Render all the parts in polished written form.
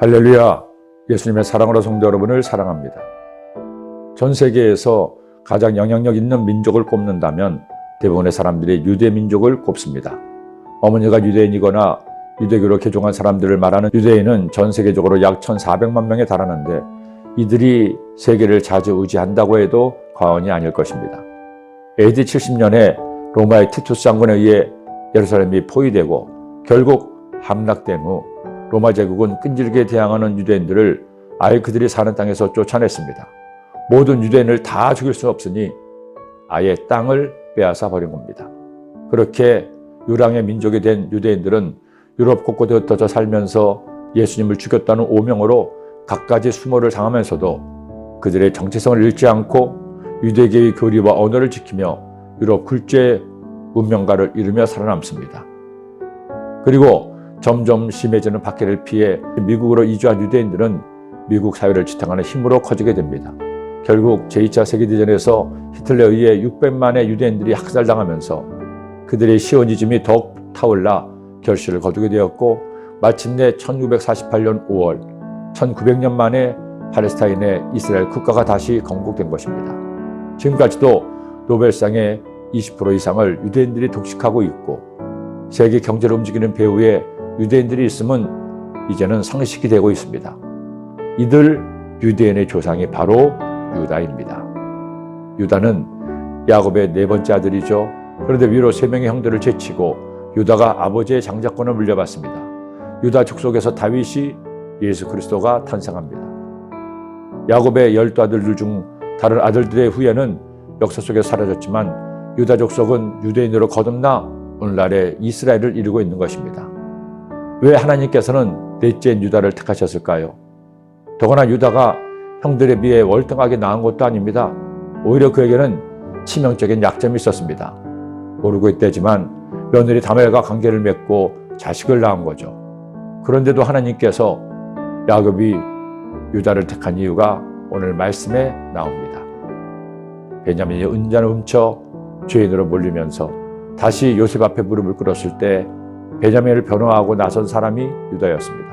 할렐루야! 예수님의 사랑으로 성도 여러분을 사랑합니다. 전 세계에서 가장 영향력 있는 민족을 꼽는다면 대부분의 사람들이 유대 민족을 꼽습니다. 어머니가 유대인이거나 유대교로 개종한 사람들을 말하는 유대인은 전 세계적으로 약 1,400만 명에 달하는데 이들이 세계를 자주 의지한다고 해도 과언이 아닐 것입니다. AD 70년에 로마의 티투스 장군에 의해 예루살렘이 포위되고 결국 함락된 후 로마 제국은 끈질기게 대항하는 유대인들을 아예 그들이 사는 땅에서 쫓아냈습니다. 모든 유대인을 다 죽일 수 없으니 아예 땅을 빼앗아 버린 겁니다. 그렇게 유랑의 민족이 된 유대인들은 유럽 곳곳에 흩어져 살면서 예수님을 죽였다는 오명으로 갖가지 수모를 당하면서도 그들의 정체성을 잃지 않고 유대계의 교리와 언어를 지키며 유럽 굴지의 문명가를 이루며 살아남습니다. 그리고 점점 심해지는 박해를 피해 미국으로 이주한 유대인들은 미국 사회를 지탱하는 힘으로 커지게 됩니다. 결국 제2차 세계대전에서 히틀러에 의해 600만의 유대인들이 학살당하면서 그들의 시오니즘이 더욱 타올라 결실을 거두게 되었고 마침내 1948년 5월 1900년 만에 팔레스타인의 이스라엘 국가가 다시 건국된 것입니다. 지금까지도 노벨상의 20% 이상을 유대인들이 독식하고 있고 세계 경제를 움직이는 배후에 유대인들이 있음은 이제는 상식이 되고 있습니다. 이들 유대인의 조상이 바로 유다입니다. 유다는 야곱의 네 번째 아들이죠. 그런데 위로 세 명의 형들을 제치고 유다가 아버지의 장자권을 물려받습니다. 유다 족속에서 다윗이 예수 그리스도가 탄생합니다. 야곱의 12아들들 중 다른 아들들의 후예는 역사 속에 사라졌지만 유다 족속은 유대인으로 거듭나 오늘날의 이스라엘을 이루고 있는 것입니다. 왜 하나님께서는 넷째인 유다를 택하셨을까요? 더구나 유다가 형들에 비해 월등하게 나은 것도 아닙니다. 오히려 그에게는 치명적인 약점이 있었습니다. 모르고 있대지만 며느리 다멜과 관계를 맺고 자식을 낳은 거죠. 그런데도 하나님께서 야곱이 유다를 택한 이유가 오늘 말씀에 나옵니다. 베냐민이 은잔을 훔쳐 죄인으로 몰리면서 다시 요셉 앞에 무릎을 꿇었을 때 베냐민을 변호하고 나선 사람이 유다였습니다.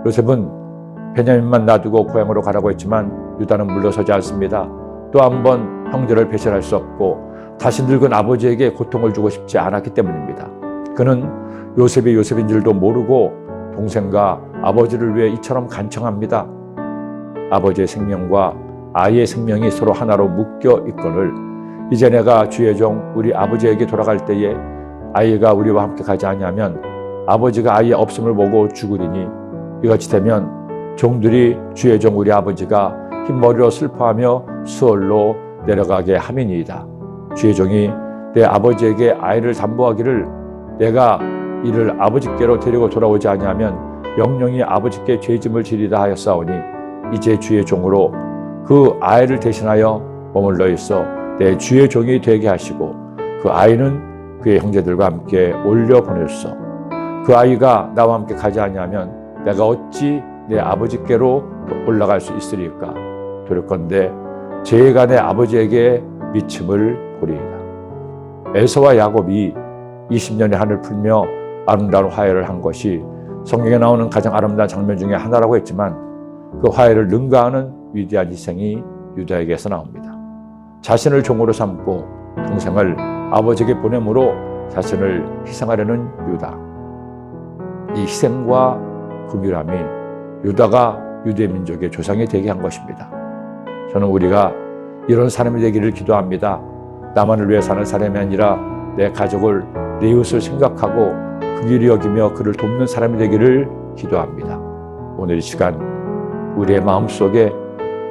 요셉은 베냐민만 놔두고 고향으로 가라고 했지만 유다는 물러서지 않습니다. 또 한 번 형제를 배신할 수 없고 다시 늙은 아버지에게 고통을 주고 싶지 않았기 때문입니다. 그는 요셉이 요셉인 줄도 모르고 동생과 아버지를 위해 이처럼 간청합니다. 아버지의 생명과 아이의 생명이 서로 하나로 묶여 있거늘 이제 내가 주의 종 우리 아버지에게 돌아갈 때에 아이가 우리와 함께 가지 아니하면 아버지가 아이의 없음을 보고 죽으리니 이같이 되면 종들이 주의 종 우리 아버지가 흰머리로 슬퍼하며 수월로 내려가게 함이니이다. 주의 종이 내 아버지에게 아이를 담보하기를 내가 이를 아버지께로 데리고 돌아오지 아니하면 영영이 아버지께 죄짐을 지리다 하였사오니 이제 주의 종으로 그 아이를 대신하여 머물러 있어 내 주의 종이 되게 하시고 그 아이는 그의 형제들과 함께 올려보냈소. 그 아이가 나와 함께 가지 아니하면 내가 어찌 내 아버지께로 올라갈 수 있으리까? 그럴건대 제가 내 아버지에게 미침을 보리이다. 에서와 야곱이 20년의 한을 풀며 아름다운 화해를 한 것이 성경에 나오는 가장 아름다운 장면 중에 하나라고 했지만 그 화해를 능가하는 위대한 희생이 유다에게서 나옵니다. 자신을 종으로 삼고 동생을 아버지에게 보냄으로 자신을 희생하려는 유다. 이 희생과 긍휼함이 유다가 유대 민족의 조상이 되게 한 것입니다. 저는 우리가 이런 사람이 되기를 기도합니다. 나만을 위해 사는 사람이 아니라 내 가족을, 내 이웃을 생각하고 긍휼히 여기며 그를 돕는 사람이 되기를 기도합니다. 오늘 이 시간 우리의 마음속에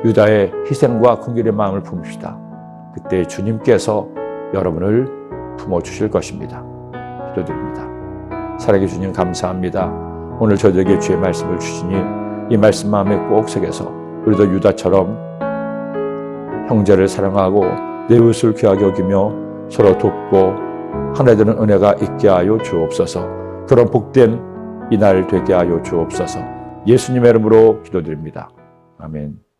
유다의 희생과 긍휼의 마음을 품읍시다. 그때 주님께서 여러분을 품어주실 것입니다. 기도드립니다. 살아계 주님 감사합니다. 오늘 저들에게 주의 말씀을 주시니 이 말씀 마음에 꼭 새겨서 우리도 유다처럼 형제를 사랑하고 내 이웃을 귀하게 여기며 서로 돕고 하나 되는 은혜가 있게 하여 주옵소서. 그런 복된 이날 되게 하여 주옵소서. 예수님의 이름으로 기도드립니다. 아멘.